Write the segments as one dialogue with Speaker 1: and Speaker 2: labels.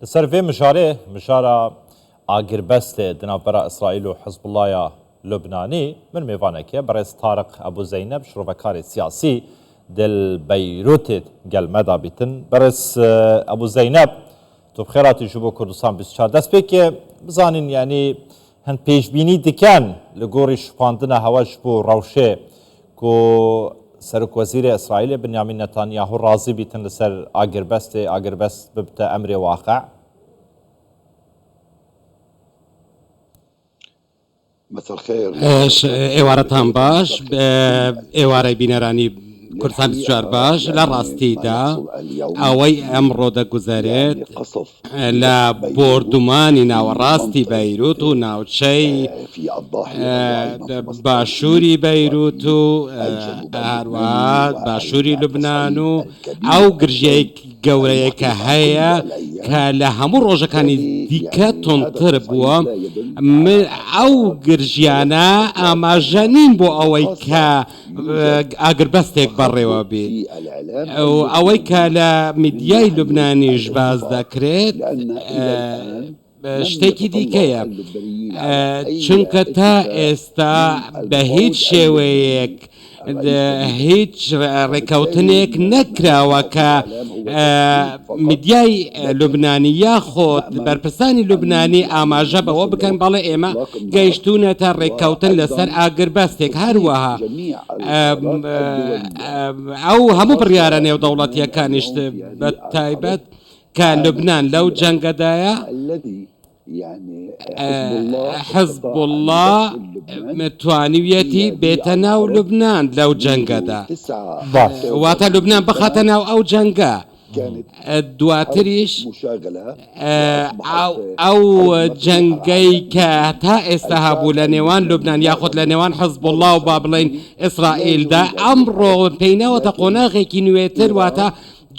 Speaker 1: لسر مجارة آگر بست دنابرا إسرائيل و حزب الله لبناني من ميوانك برئيس طارق أبو زينب شروفكار سياسي دل بيروت قال مدى بيتن برئيس أبو زينب تو بخيراتي جبو كردستان 24 دست بيك بزانين يعني هن پیشبینی دکن لگوری شپاندن هواش بو روشه کو سرک وزیر اسرائیل بنیامین نتانیاهو راضی بیتن لسر آگربست ببت امر واقع.
Speaker 2: مساء الخير.
Speaker 3: ئێوارەتان باش ئێوارەی بینەرانی کوردستان 24 باش لە ڕاستیدا ئەوەی ئەمڕۆ دەگوزارێت لە بۆردومانی ناوەڕاستی بەیروت و ناوچەی باشووری بەیروت و هەروە باشووری لوبنان و ئەو گرژەی گەورەیە کە هەیە کە لە هەموو ڕۆژەکانی دیکە تۆنتر بووە ئەو گرژیانە ئاماژە نین بۆ ئەوەی کە ئاگربەستێک بەڕێوە بێت ئەوەی کە لە میدیای لوبنانیش باز دەکرێت شتێکی دیکەیە چونکە تا ئێستا بە هیچ شێوەیەک هیچ ڕێکەوتنێک نەکراوە کە میدیای لوبنانی یاخۆت بەرپرسانی لوبنانی ئاماژە بەوە بکەن بەڵێ ئێمە گەیشتوونەتە ڕێکەوتن لەسەر ئاگربەستێک هەروەها ئەو هەموو بڕیارە نێودەوڵەتیەکانیش بە تایبەت کە لوبنان لەو جەنگەدایە حزب الله متوانیویەتی بێتە ناو لوبنان لەو جەنگەدا واتە لوبنان بخاتە ناو ئەو جەنگە دواتریش ئەو جەنگەی کە تا ئێستا هەبوو لە نێوان لوبنان یاخود لە نێوان حزب الله و با بڵێن ئیسرائیلدا ئەمڕۆ پێینەوەتە قۆناغێکی نوێتر واتە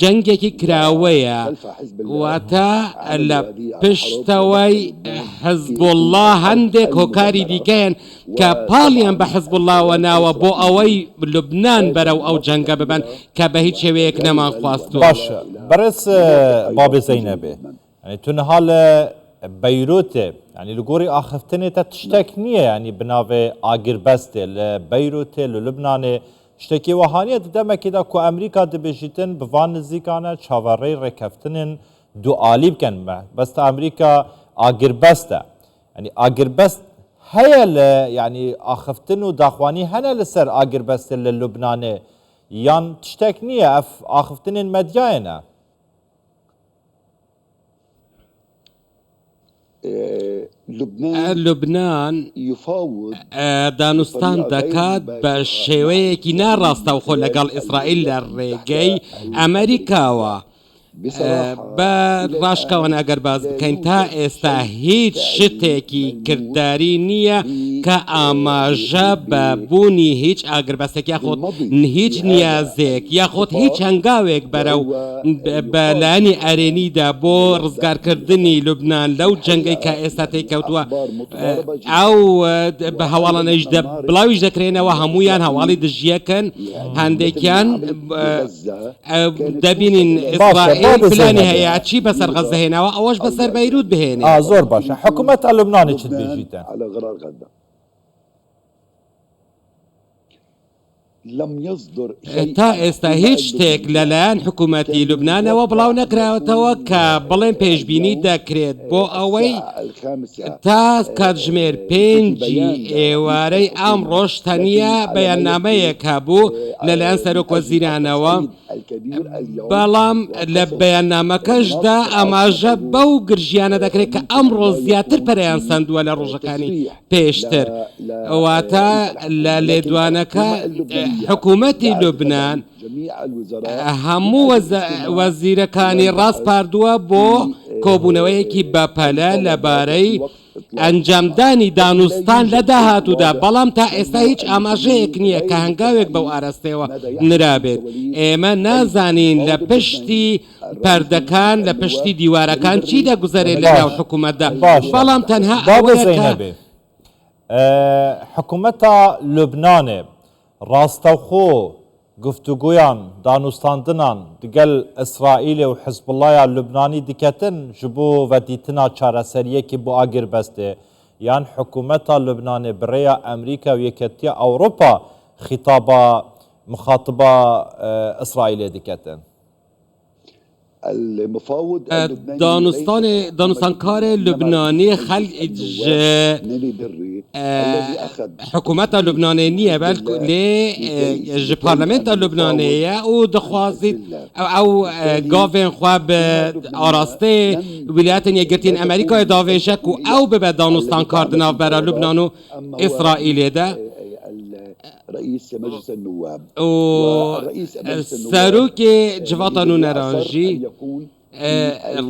Speaker 3: جەنگێکی کراوەیە واتە لە پشتەوەی حزب الله هەندێک هۆکاری دیکەیان کە پاڵیان بە حزب اللهوە ناوە بۆ ئەوەی لوبنان بەرەو ئەو جەنگە ببن کە بە هیچ شێوەیەک نەمان خواستوە.
Speaker 1: باشە بەرز بابێ زەینەبێ تونەها لە بەیروتێ ینی لەگۆری ئاخفتنێتە تشتێک نییە ینی بناوێ ئاگربەستێ لە بەیروتێ لە لوبنانێ شتێکی وەهانیە دەمەکیدا کو ئەمریکا دەبێژیتن بڤان نزیکانە چاوەڕێی ڕێکەفتنن دوعالی بکەن بەستە ئەمریکا ئاگربەستە ینی ئاگربەست هەیە لە ینی ئاخفتن و داخوانی هەنە لەسەر ئاگربەستە لە لوبنانێ یان تشتێک نییە ئەف ئاخفتنên مەدیایەنە.
Speaker 3: لوبنان دانوستان دەکات بە شێوەیەکی ناڕاستەوخۆ لەگەڵ ئیسرائیل لە ڕێگەی ئەمریکاوە بە ڕاشکەوەن ئەگەر باز بکەین تا ئێستا هیچ شتێکی کردداری نییە کە ئاماژە بە بوونی هیچ ئاگربەستێک یاخۆت هیچ نیازێک یاخۆت هیچ هەنگاوێک بەرەو بەلایانی ئەرێنیدا بۆ ڕزگارکردنی لوبنان لەو جەنگەی کە ئێستا تێکەوتووە ئەو بە هەواڵانەیش بڵاویش دەکرێنەوە هەمویان هەواڵی دژیەکەن هەندێکیان دەبینین پلانی هەیە چی بەسەر غەزە هێناوە ئەوەش بەسەر بەیروت بهێنێ.
Speaker 1: زۆر باشە حکوومەت لوبنانی چت بێژیتە
Speaker 3: تا ئێستا هیچ شتێک لەلایەن حکوومەتی لوبنانەوە بڵاو نەکراوەتەوە کە بڵێن پێشبینی دەکرێت بۆ ئەوەی تا کاتژمێر 5 ئێوارەی ئەمڕۆژ تەنیا بەیاننامەیەک هەبوو لەلایەن سەرۆکوەزیرانەوە بەڵام لە بەیاننامەکەشدا ئاماژە بەو گرژیانە دەکرێت کە ئەمڕۆ زیاتر پەرەیان سندووە لە ڕۆژەکانی پێشتر واتە لە لێدوانەکە حکوومەتی لوبنان هەموو وەزیرەکانی ڕاستپاردووە بۆ کۆبوونەوەیەکی بەپەلە لەبارەی ئەنجامدانی دانوستان لە داهاتوودا بەڵام تا ئێستا هیچ ئاماژەیەک نییە کە هەنگاوێک بەو ئاراستەوە نرابێت. ئێمە نازانین لە پشتی پەردەکان لە پشتی دیوارەکان چی دەگوزارێت لە ناو حکوومەتدا بەڵام تەنها
Speaker 1: حکوومەتە لوبنانێ ڕاستەوخۆ گفتگویان دانوستاندنان دگل اسرائیل و حزب الله لبنانی دکتن جبو و دیتنا چارەسەریە کی بو آگر بسته یان حکومت لبنان بریا امریکا و یکتی اوروپا خطابا مخاطبه اسرائیل دکتن
Speaker 2: المفاوض
Speaker 3: دانستانکار لبنانی خلق حکومت لبنانی نیه بلکه لی پارلمنت لبنانیه او دخوازید او گاوین خواب آراسته ولایت یگرتین امریکا داویشک و او به دانستانکار دناف برا لبنان و اسرائیل ده
Speaker 2: رئيس مجلس النواب
Speaker 3: سروك جفاطانو نرانجي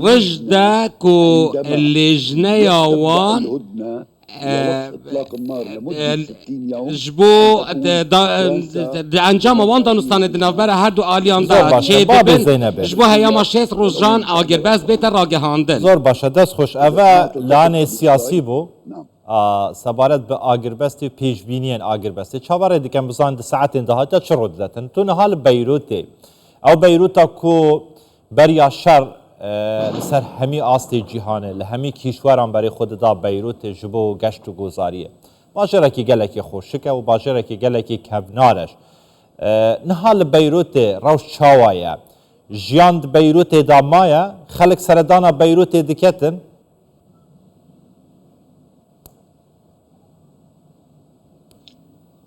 Speaker 3: رجدا كو اللجنة وان جبو انجام وان دانستان دنافبر هر دو آلیان دا چه دبن جبو هیاما 6 روزجان آگر بس بیتر راگه هاندن
Speaker 1: زور باشه دست خوش اوه لانه سیاسی بو سبارت به آگربستی پیشبینین آگربستی چهاره دیکن بزاند ساعت اندهاتا چه رود داتن تو نهال بیروته او بیروتا کو بریا شر لسر همی آستی جیهانه لهمی کیشوران برای خود دا بیروته جبو گشت و گوزاریه باجره که گلکی خوشکه و باجره که گلکی کبنارش نهال بیروته روش چاوایه جیاند بیروته دا مایه خلق سردانا بیروته دکتن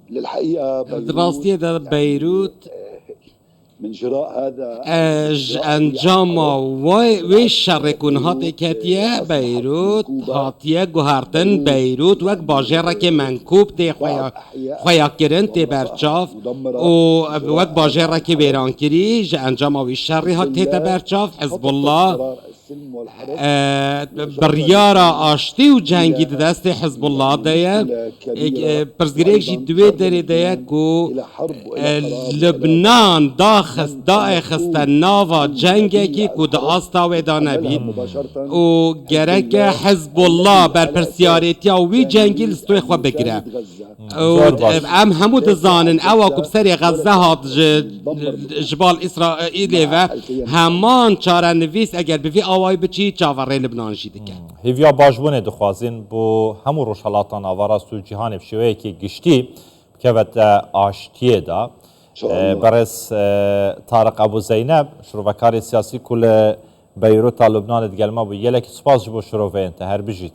Speaker 2: للحقيقة
Speaker 3: دراستي دا بيروت
Speaker 2: من جراء هذا
Speaker 3: انجام وی شرکون هاتی کتیه بیروت هاتیه گوهرتن بیروت وک باجره که منکوب تی خویا کرن تی برچاف و وک باجره که بیران کری جا انجام وی شری هاتی تی برچاف حزب الله بریارا آشتی و جنگی دست حزب الله دیا پرزگریک جی دوی داری دیا که لبنان دا خسته ناوا جنگی که دا آستاوی دا نبید و گرک حزب الله بر پرسیاریتی وی جنگی لستوی خواه بگره ام همو دزانن او کب سری غزه هات جبال اسرائیلی و همان چاره نویس اگر بوی آوای بچی چاوره لبنان جیده که
Speaker 1: هیویا باجبونه دخوازین بو همو روشالاتان آوارا سو جیهان بشوه که گشتی که وقت آشتیه دا برس طارق ابو زینب شروعکار سیاسی کل بیروت لبنان دگلما بو یلکی سپاس جبو شروعه انت هر بجید